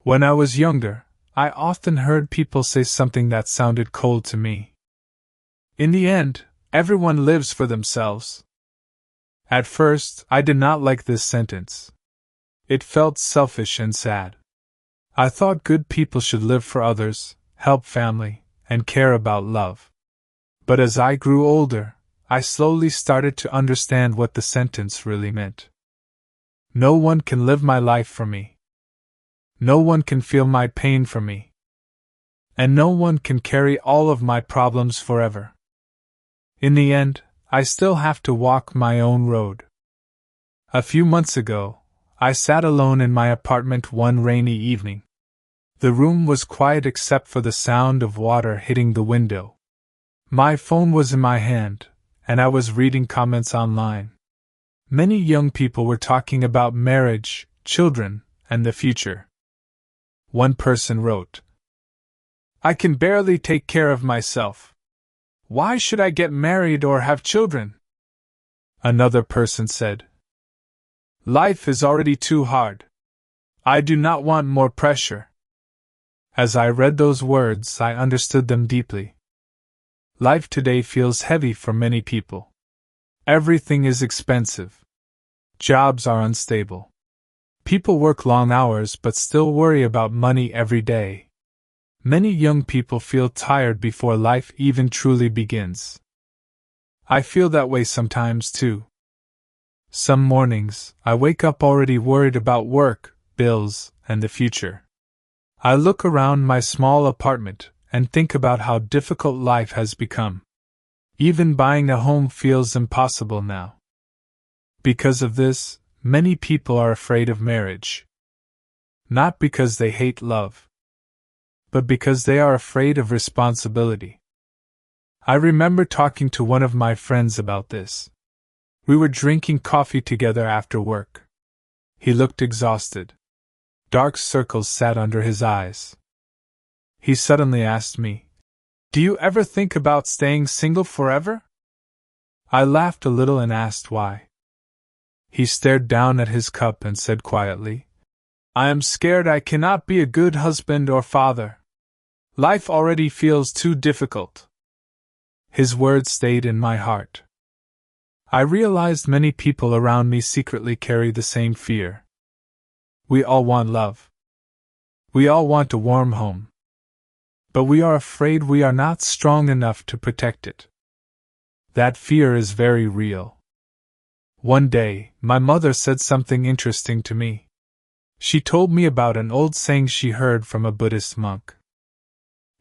When I was younger, I often heard people say something that sounded cold to me. In the end, everyone lives for themselves. At first, I did not like this sentence. It felt selfish and sad. I thought good people should live for others, help family, and care about love. But as I grew older, I slowly started to understand what the sentence really meant. No one can live my life for me. No one can feel my pain for me. And no one can carry all of my problems forever. In the end, I still have to walk my own road. A few months ago, I sat alone in my apartment one rainy evening. The room was quiet except for the sound of water hitting the window. My phone was in my hand, and I was reading comments online. Many young people were talking about marriage, children, and the future. One person wrote, "I can barely take care of myself. Why should I get married or have children?" Another person said, "Life is already too hard. I do not want more pressure." As I read those words, I understood them deeply. Life today feels heavy for many people. Everything is expensive. Jobs are unstable. People work long hours but still worry about money every day. Many young people feel tired before life even truly begins. I feel that way sometimes too. Some mornings, I wake up already worried about work, bills, and the future. I look around my small apartment and think about how difficult life has become. Even buying a home feels impossible now. Because of this, many people are afraid of marriage. Not because they hate love, but because they are afraid of responsibility. I remember talking to one of my friends about this. We were drinking coffee together after work. He looked exhausted. Dark circles sat under his eyes. He suddenly asked me, "Do you ever think about staying single forever?" I laughed a little and asked why. He stared down at his cup and said quietly, "I am scared I cannot be a good husband or father. Life already feels too difficult." His words stayed in my heart. I realized many people around me secretly carry the same fear. We all want love. We all want a warm home. But we are afraid we are not strong enough to protect it. That fear is very real. One day, my mother said something interesting to me. She told me about an old saying she heard from a Buddhist monk.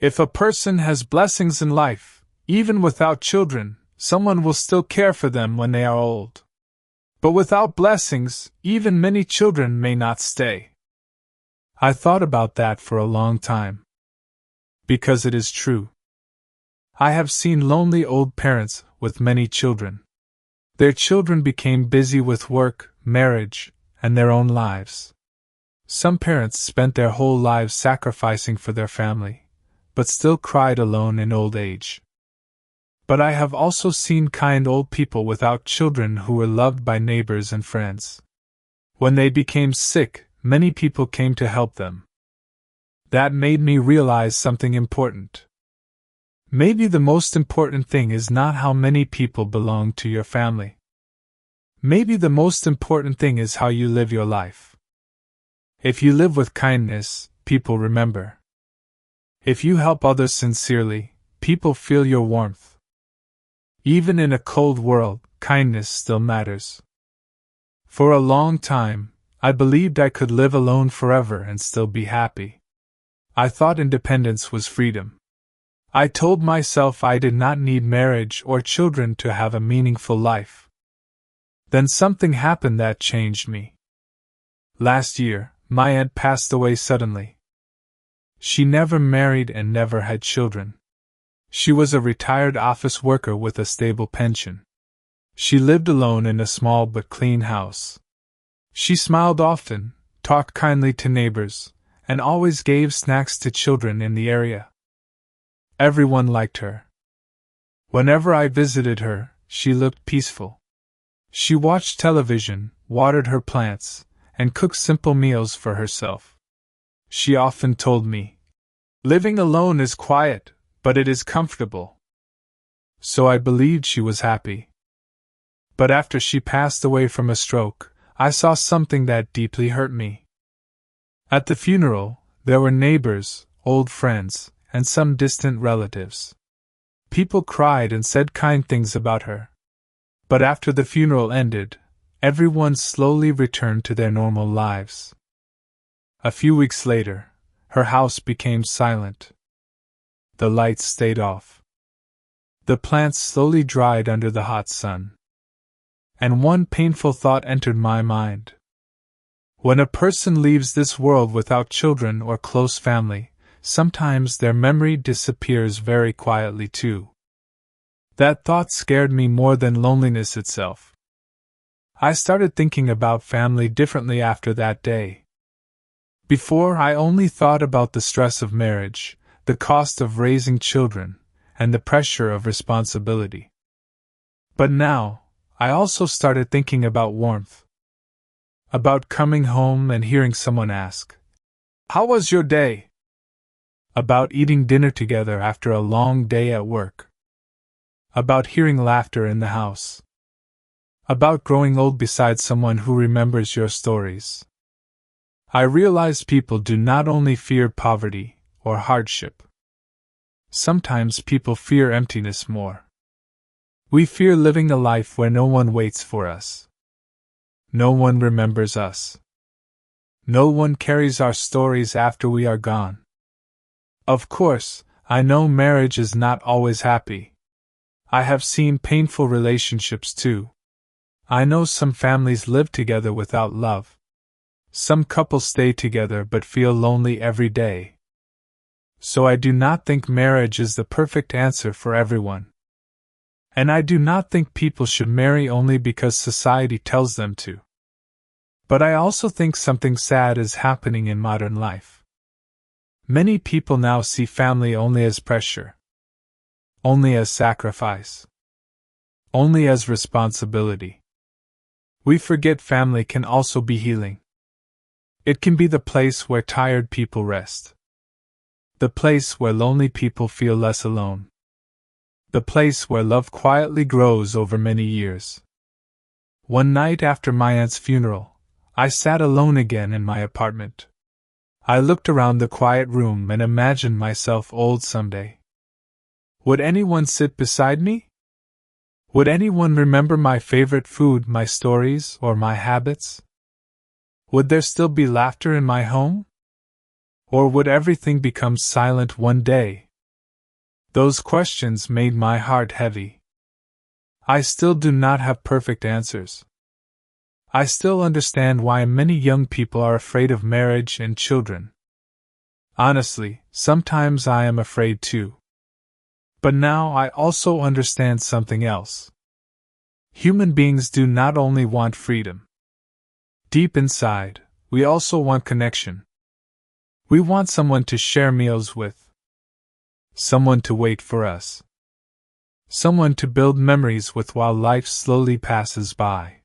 If a person has blessings in life, even without children, someone will still care for them when they are old. But without blessings, even many children may not stay. I thought about that for a long time. Because it is true. I have seen lonely old parents with many children. Their children became busy with work, marriage, and their own lives. Some parents spent their whole lives sacrificing for their family, but still cried alone in old age. But I have also seen kind old people without children who were loved by neighbors and friends. When they became sick, many people came to help them. That made me realize something important. Maybe the most important thing is not how many people belong to your family. Maybe the most important thing is how you live your life. If you live with kindness, people remember. If you help others sincerely, people feel your warmth. Even in a cold world, kindness still matters. For a long time, I believed I could live alone forever and still be happy. I thought independence was freedom. I told myself I did not need marriage or children to have a meaningful life. Then something happened that changed me. Last year, my aunt passed away suddenly. She never married and never had children. She was a retired office worker with a stable pension. She lived alone in a small but clean house. She smiled often, talked kindly to neighbors, and always gave snacks to children in the area. Everyone liked her. Whenever I visited her, she looked peaceful. She watched television, watered her plants, and cooked simple meals for herself. She often told me, "Living alone is quiet, but it is comfortable." So I believed she was happy. But after she passed away from a stroke, I saw something that deeply hurt me. At the funeral, there were neighbors, old friends, and some distant relatives. People cried and said kind things about her. But after the funeral ended, everyone slowly returned to their normal lives. A few weeks later, her house became silent. The lights stayed off. The plants slowly dried under the hot sun. And one painful thought entered my mind. When a person leaves this world without children or close family, sometimes their memory disappears very quietly too. That thought scared me more than loneliness itself. I started thinking about family differently after that day. Before, I only thought about the stress of marriage, the cost of raising children, and the pressure of responsibility. But now, I also started thinking about warmth. About coming home and hearing someone ask, "How was your day?" About eating dinner together after a long day at work. About hearing laughter in the house. About growing old beside someone who remembers your stories. I realized people do not only fear poverty or hardship. Sometimes people fear emptiness more. We fear living a life where no one waits for us. No one remembers us. No one carries our stories after we are gone. Of course, I know marriage is not always happy. I have seen painful relationships too. I know some families live together without love. Some couples stay together but feel lonely every day. So I do not think marriage is the perfect answer for everyone. And I do not think people should marry only because society tells them to. But I also think something sad is happening in modern life. Many people now see family only as pressure, only as sacrifice, only as responsibility. We forget family can also be healing. It can be the place where tired people rest. The place where lonely people feel less alone. The place where love quietly grows over many years. One night after my aunt's funeral, I sat alone again in my apartment. I looked around the quiet room and imagined myself old someday. Would anyone sit beside me? Would anyone remember my favorite food, my stories, or my habits? Would there still be laughter in my home? Or would everything become silent one day? Those questions made my heart heavy. I still do not have perfect answers. I still understand why many young people are afraid of marriage and children. Honestly, sometimes I am afraid too. But now I also understand something else. Human beings do not only want freedom. Deep inside, we also want connection. We want someone to share meals with. Someone to wait for us. Someone to build memories with while life slowly passes by.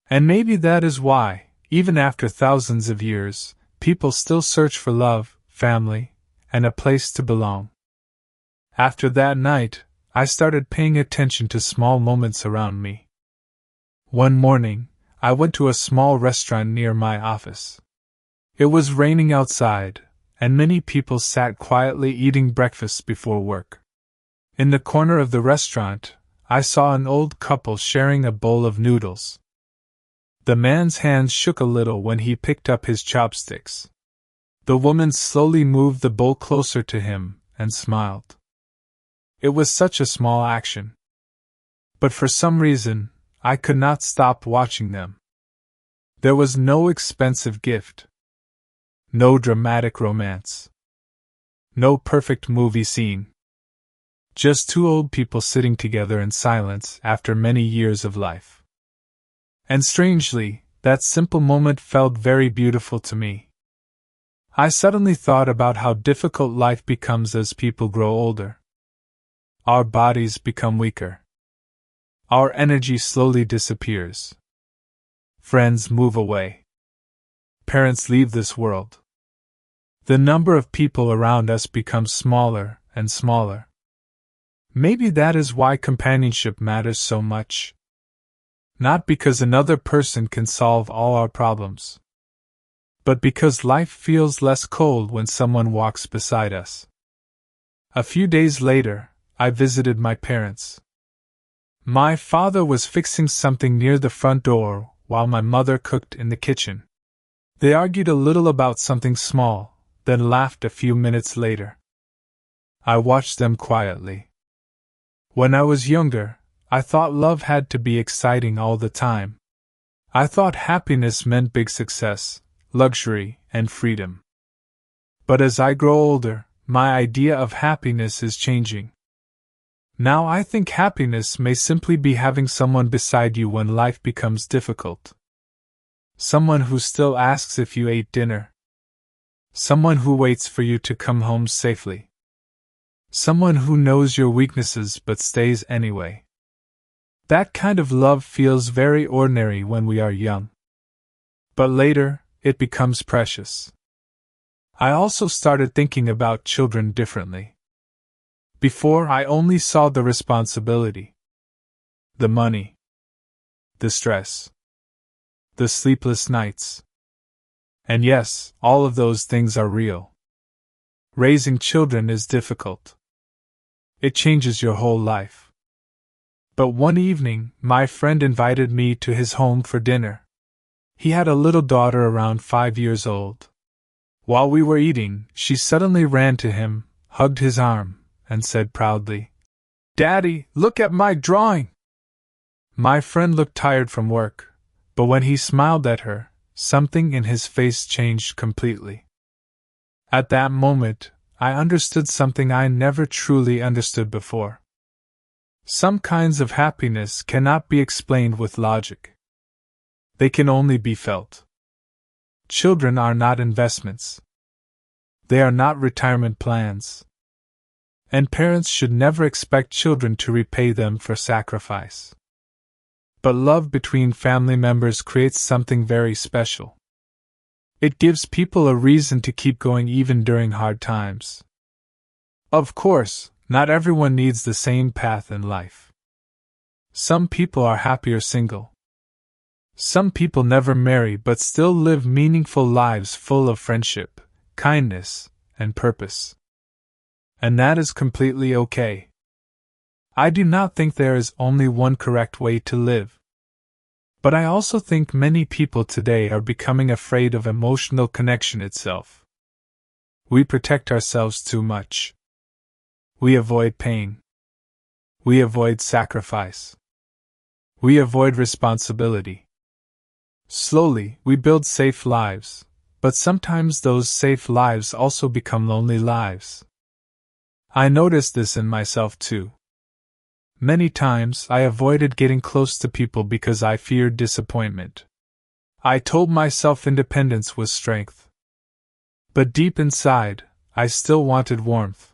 And maybe that is why, even after thousands of years, people still search for love, family, and a place to belong. After that night, I started paying attention to small moments around me. One morning, I went to a small restaurant near my office. It was raining outside, and many people sat quietly eating breakfast before work. In the corner of the restaurant, I saw an old couple sharing a bowl of noodles. The man's hands shook a little when he picked up his chopsticks. The woman slowly moved the bowl closer to him and smiled. It was such a small action. But for some reason, I could not stop watching them. There was no expensive gift. No dramatic romance. No perfect movie scene. Just two old people sitting together in silence after many years of life. And strangely, that simple moment felt very beautiful to me. I suddenly thought about how difficult life becomes as people grow older. Our bodies become weaker. Our energy slowly disappears. Friends move away. Parents leave this world. The number of people around us becomes smaller and smaller. Maybe that is why companionship matters so much. Not because another person can solve all our problems, but because life feels less cold when someone walks beside us. A few days later, I visited my parents. My father was fixing something near the front door while my mother cooked in the kitchen. They argued a little about something small, then laughed a few minutes later. I watched them quietly. When I was younger, I thought love had to be exciting all the time. I thought happiness meant big success, luxury, and freedom. But as I grow older, my idea of happiness is changing. Now I think happiness may simply be having someone beside you when life becomes difficult. Someone who still asks if you ate dinner. Someone who waits for you to come home safely. Someone who knows your weaknesses but stays anyway. That kind of love feels very ordinary when we are young. But later, it becomes precious. I also started thinking about children differently. Before, I only saw the responsibility, the money, the stress, the sleepless nights. And yes, all of those things are real. Raising children is difficult. It changes your whole life. But one evening, my friend invited me to his home for dinner. He had a little daughter around 5 years old. While we were eating, she suddenly ran to him, hugged his arm, and said proudly, "Daddy, look at my drawing!" My friend looked tired from work, but when he smiled at her, something in his face changed completely. At that moment, I understood something I never truly understood before. Some kinds of happiness cannot be explained with logic. They can only be felt. Children are not investments. They are not retirement plans. And parents should never expect children to repay them for sacrifice. But love between family members creates something very special. It gives people a reason to keep going even during hard times. Of course, not everyone needs the same path in life. Some people are happier single. Some people never marry but still live meaningful lives full of friendship, kindness, and purpose. And that is completely okay. I do not think there is only one correct way to live. But I also think many people today are becoming afraid of emotional connection itself. We protect ourselves too much. We avoid pain. We avoid sacrifice. We avoid responsibility. Slowly, we build safe lives, but sometimes those safe lives also become lonely lives. I noticed this in myself too. Many times I avoided getting close to people because I feared disappointment. I told myself independence was strength. But deep inside, I still wanted warmth.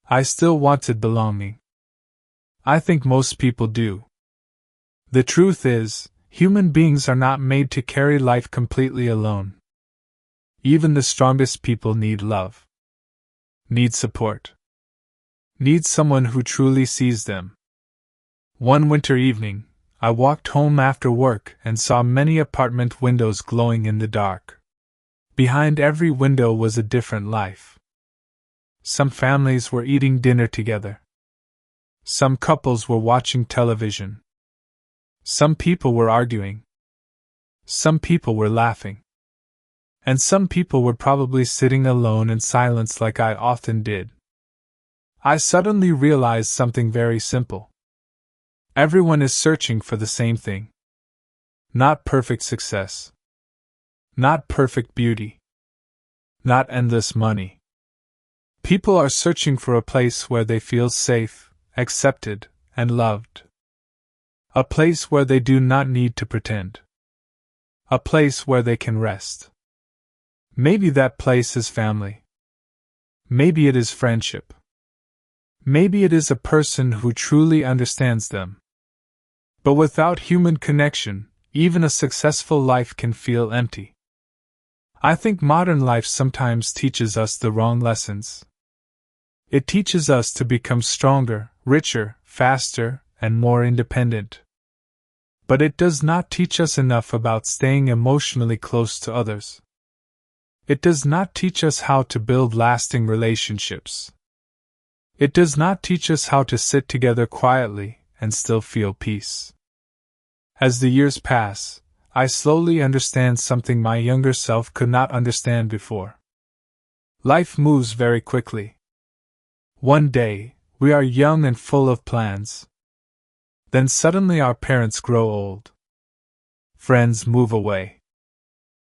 I still wanted belonging. I think most people do. The truth is, human beings are not made to carry life completely alone. Even the strongest people need love. Need support. Need someone who truly sees them. One winter evening, I walked home after work and saw many apartment windows glowing in the dark. Behind every window was a different life. Some families were eating dinner together. Some couples were watching television. Some people were arguing. Some people were laughing. And some people were probably sitting alone in silence like I often did. I suddenly realized something very simple. Everyone is searching for the same thing. Not perfect success. Not perfect beauty. Not endless money. People are searching for a place where they feel safe, accepted, and loved. A place where they do not need to pretend. A place where they can rest. Maybe that place is family. Maybe it is friendship. Maybe it is a person who truly understands them. But without human connection, even a successful life can feel empty. I think modern life sometimes teaches us the wrong lessons. It teaches us to become stronger, richer, faster, and more independent. But it does not teach us enough about staying emotionally close to others. It does not teach us how to build lasting relationships. It does not teach us how to sit together quietly and still feel peace. As the years pass, I slowly understand something my younger self could not understand before. Life moves very quickly. One day, we are young and full of plans. Then suddenly our parents grow old. Friends move away.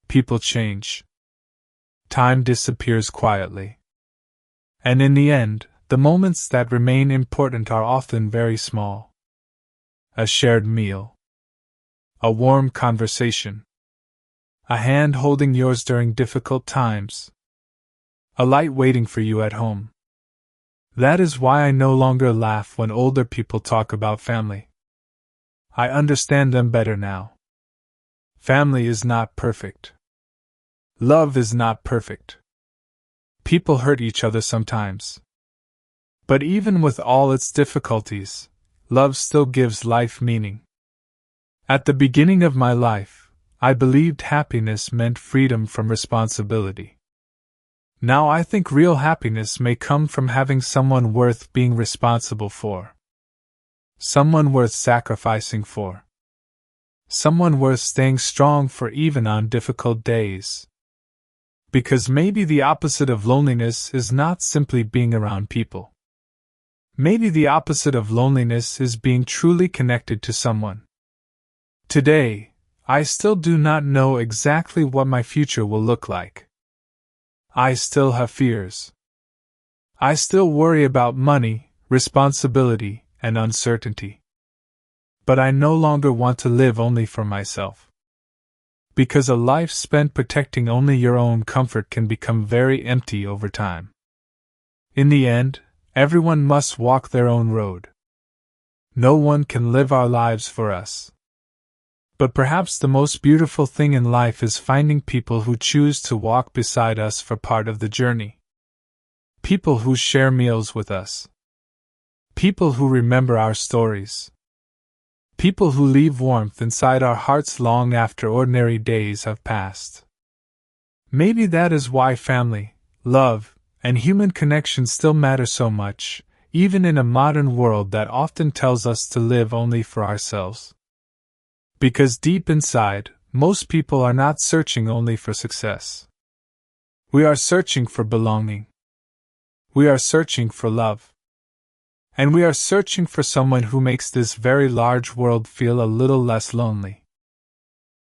People change. Time disappears quietly. And in the end, the moments that remain important are often very small. A shared meal. A warm conversation. A hand holding yours during difficult times. A light waiting for you at home. That is why I no longer laugh when older people talk about family. I understand them better now. Family is not perfect. Love is not perfect. People hurt each other sometimes. But even with all its difficulties, love still gives life meaning. At the beginning of my life, I believed happiness meant freedom from responsibility. Now I think real happiness may come from having someone worth being responsible for. Someone worth sacrificing for. Someone worth staying strong for even on difficult days. Because maybe the opposite of loneliness is not simply being around people. Maybe the opposite of loneliness is being truly connected to someone. Today, I still do not know exactly what my future will look like. I still have fears. I still worry about money, responsibility, and uncertainty. But I no longer want to live only for myself. Because a life spent protecting only your own comfort can become very empty over time. In the end, everyone must walk their own road. No one can live our lives for us. But perhaps the most beautiful thing in life is finding people who choose to walk beside us for part of the journey. People who share meals with us. People who remember our stories. People who leave warmth inside our hearts long after ordinary days have passed. Maybe that is why family, love, and human connection still matter so much, even in a modern world that often tells us to live only for ourselves. Because deep inside, most people are not searching only for success. We are searching for belonging. We are searching for love. And we are searching for someone who makes this very large world feel a little less lonely.